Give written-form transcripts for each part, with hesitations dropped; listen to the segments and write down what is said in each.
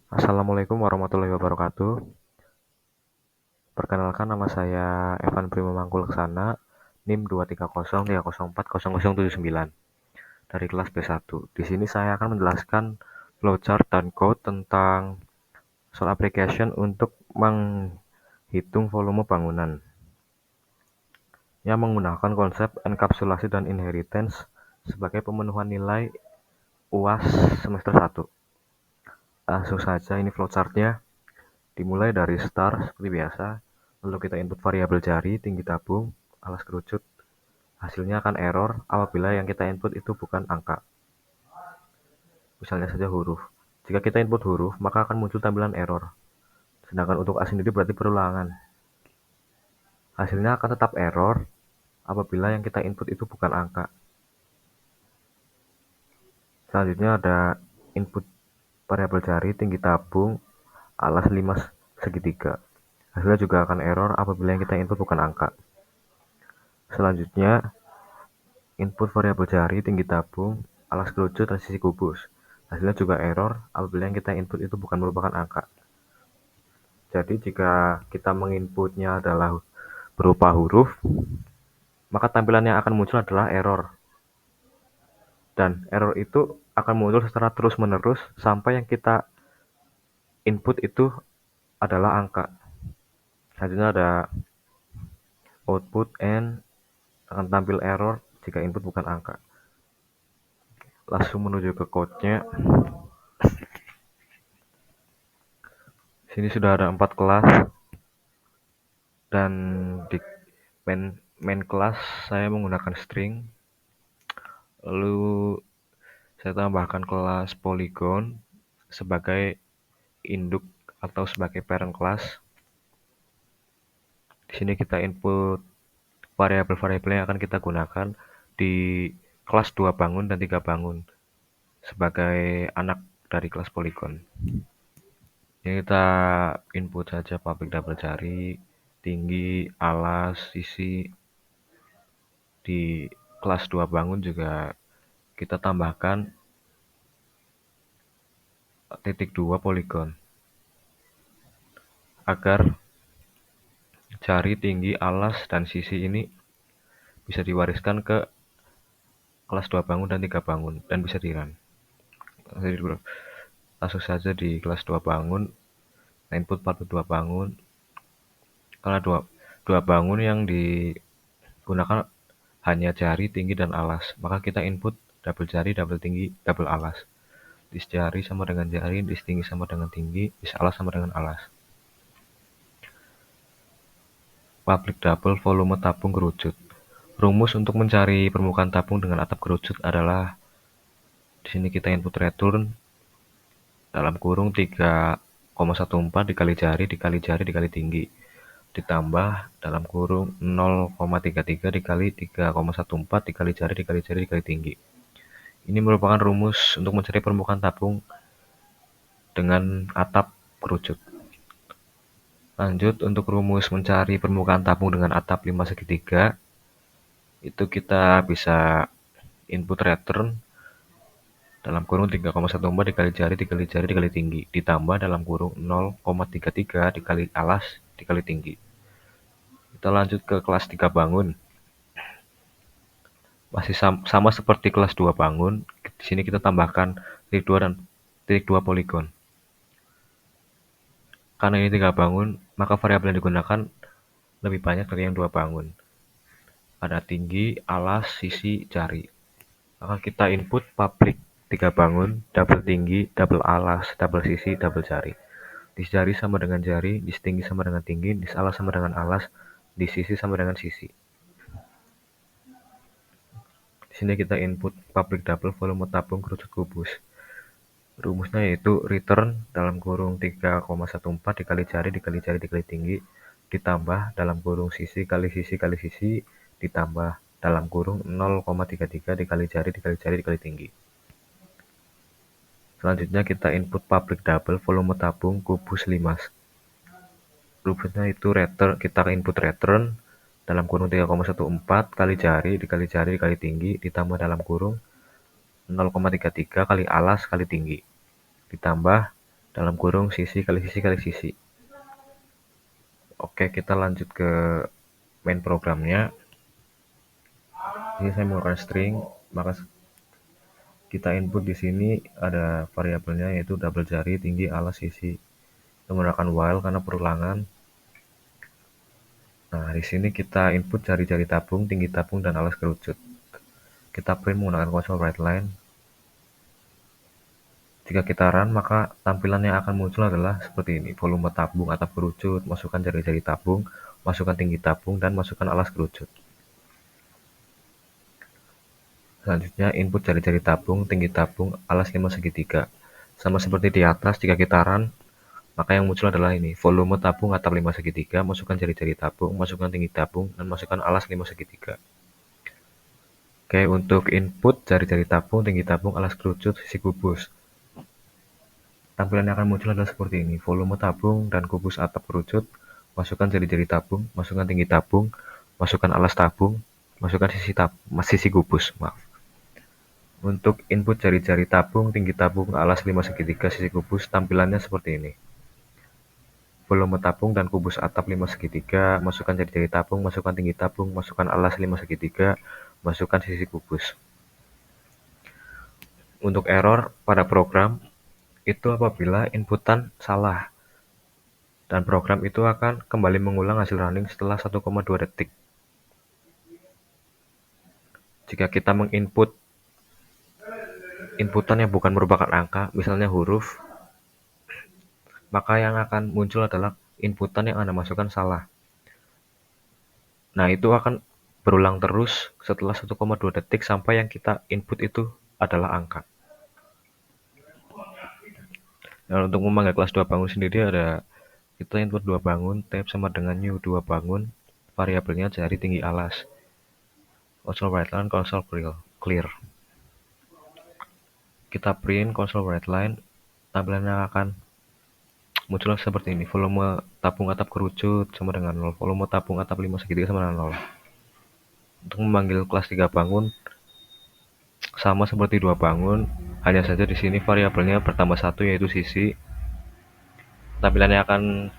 Assalamualaikum warahmatullahi wabarakatuh. Perkenalkan, nama saya Evan Primo Mangkuleksana, NIM 23030400079 dari kelas B1. Di sini saya akan menjelaskan flowchart dan code tentang soal application untuk menghitung volume bangunan yang menggunakan konsep enkapsulasi dan inheritance sebagai pemenuhan nilai UAS semester 1. Langsung saja, ini flowchartnya. Dimulai dari start seperti biasa, lalu kita input variabel jari, tinggi tabung, alas kerucut. Hasilnya akan error apabila yang kita input itu bukan angka. Misalnya saja huruf. Jika kita input huruf, maka akan muncul tampilan error. Sedangkan untuk A sendiri berarti perulangan. Hasilnya akan tetap error apabila yang kita input itu bukan angka. Selanjutnya ada input variabel jari, tinggi tabung, alas 5 segitiga. Hasilnya juga akan error apabila yang kita input bukan angka. Selanjutnya, input variabel jari, tinggi tabung, alas kerucut, dan sisi kubus. Hasilnya juga error apabila yang kita input itu bukan merupakan angka. Jadi jika kita menginputnya adalah berupa huruf, maka tampilan yang akan muncul adalah error. Dan error itu akan muncul secara terus-menerus sampai yang kita input itu adalah angka. Selanjutnya ada output and akan tampil error jika input bukan angka. Langsung menuju ke code-nya. Sini sudah ada 4 kelas, dan di main kelas saya menggunakan string. Lalu saya tambahkan kelas polygon sebagai induk atau sebagai parent class. Di sini kita input variabel-variabel yang akan kita gunakan di kelas 2 bangun dan 3 bangun sebagai anak dari kelas polygon. Ini kita input saja public double jari, tinggi, alas, sisi. Di kelas 2 bangun juga kita tambahkan titik 2 poligon agar jari, tinggi, alas, dan sisi ini bisa diwariskan ke kelas 2 bangun dan 3 bangun dan bisa di-run. Langsung saja di kelas 2 bangun, input 42 bangun. Karena dua bangun yang digunakan hanya jari, tinggi, dan alas, maka kita input double jari, double tinggi, double alas. Dis jari sama dengan jari, dis tinggi sama dengan tinggi, dis alas sama dengan alas. Public double volume tabung kerucut. Rumus untuk mencari permukaan tabung dengan atap kerucut adalah di sini kita input return dalam kurung 3,14 dikali jari dikali jari dikali tinggi ditambah dalam kurung 0,33 dikali 3,14 dikali jari dikali jari dikali tinggi. Ini merupakan rumus untuk mencari permukaan tabung dengan atap kerucut. Lanjut, untuk rumus mencari permukaan tabung dengan atap 5 segitiga, itu kita bisa input return dalam kurung 3,14 dikali jari dikali jari dikali tinggi ditambah dalam kurung 0,33 dikali alas dikali tinggi. Kita lanjut ke kelas 3 bangun. Masih sama seperti kelas 2 bangun. Di sini kita tambahkan titik 2 dan titik 2 poligon. Karena ini 3 bangun, maka variabel yang digunakan lebih banyak dari yang 2 bangun. Ada tinggi, alas, sisi, jari. Maka kita input public 3 bangun, double tinggi, double alas, double sisi, double jari. Dis jari sama dengan jari, dis tinggi sama dengan tinggi, dis alas sama dengan alas, dis sisi sama dengan sisi. Di sini kita input public double volume tabung kerucut kubus. Rumusnya yaitu return dalam kurung 3,14 dikali jari dikali jari dikali tinggi ditambah dalam kurung sisi kali sisi kali sisi ditambah dalam kurung 0,33 dikali jari dikali jari dikali tinggi. Selanjutnya kita input public double volume tabung kubus 5. Rumusnya itu kita input return dalam kurung 3,14 kali jari dikali tinggi ditambah dalam kurung 0,33 kali alas kali tinggi ditambah dalam kurung sisi kali sisi kali sisi. Oke, kita lanjut ke main programnya. Ini saya menggunakan string, maka kita input di sini ada variabelnya yaitu double jari, tinggi, alas, sisi. Kita menggunakan while karena perulangan. Nah, di sini kita input jari-jari tabung, tinggi tabung, dan alas kerucut. Kita print menggunakan console write line. Jika kita run, maka tampilan yang akan muncul adalah seperti ini. Volume tabung, atap kerucut, masukkan jari-jari tabung, masukkan tinggi tabung, dan masukkan alas kerucut. Selanjutnya, input jari-jari tabung, tinggi tabung, alas 5 segitiga. Sama seperti di atas, jika kita run, maka yang muncul adalah ini. Volume tabung, atap 5 segitiga, masukkan jari-jari tabung, masukkan tinggi tabung, dan masukkan alas 5 segitiga. Oke, untuk input jari-jari tabung, tinggi tabung, alas kerucut, sisi kubus. Tampilan yang akan muncul adalah seperti ini. Volume tabung dan kubus atap kerucut, masukkan jari-jari tabung, masukkan tinggi tabung, masukkan alas tabung, masukkan sisi kubus. Maaf. Untuk input jari-jari tabung, tinggi tabung, alas 5 segitiga, sisi kubus, tampilannya seperti ini. Volume tabung dan kubus atap 5 segitiga, masukkan jari-jari tabung, masukkan tinggi tabung, masukkan alas 5 segitiga, masukkan sisi kubus. Untuk error pada program, itu apabila inputan salah. Dan program itu akan kembali mengulang hasil running setelah 1,2 detik. Jika kita menginput inputan yang bukan merupakan angka, misalnya huruf, maka yang akan muncul adalah inputan yang Anda masukkan salah. Nah, itu akan berulang terus setelah 1,2 detik sampai yang kita input itu adalah angka. Nah, untuk memanggil kelas 2 bangun sendiri ada kita input 2 bangun, tab sama dengan new 2 bangun, variabelnya jari tinggi alas. Console write line, console clear. Kita print console write line, tampilannya akan muncul seperti ini. Volume tabung atap kerucut sama dengan 0. Volume tabung atap 5 segitiga sama dengan 0. Untuk memanggil kelas 3 bangun, sama seperti 2 bangun, hanya saja di sini variabelnya bertambah 1 yaitu sisi. Tampilan yang akan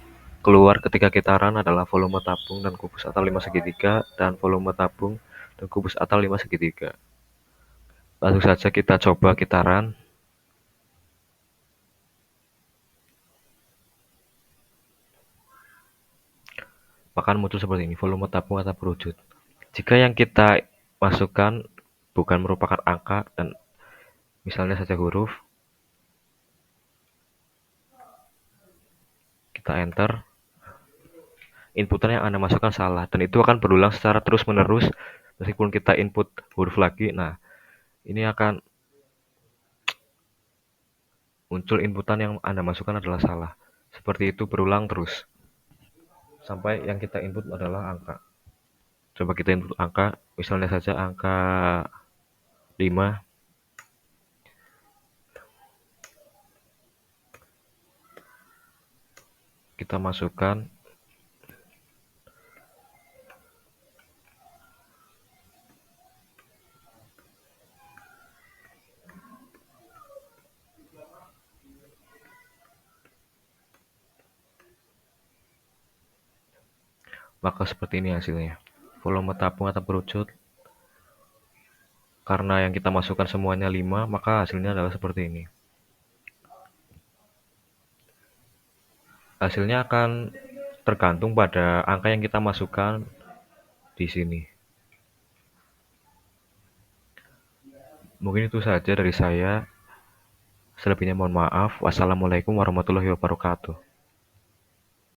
keluar ketika kita run adalah volume tabung dan kubus atap 5 segitiga dan volume tabung dan kubus atap 5 segitiga. Langsung saja kita coba kita run. Maka muncul seperti ini, volume tabung atap kerucut. Jika yang kita masukkan bukan merupakan angka dan misalnya saja huruf, kita enter, inputan yang Anda masukkan salah, dan itu akan berulang secara terus-menerus meskipun kita input huruf lagi. Nah, ini akan muncul inputan yang Anda masukkan adalah salah. Seperti itu berulang terus sampai yang kita input adalah angka. Coba kita input angka, misalnya saja angka 5. Kita masukkan. Maka seperti ini hasilnya. Volume tabung atap kerucut. Karena yang kita masukkan semuanya 5, maka hasilnya adalah seperti ini. Hasilnya akan tergantung pada angka yang kita masukkan di sini. Mungkin itu saja dari saya. Selebihnya mohon maaf. Wassalamualaikum warahmatullahi wabarakatuh.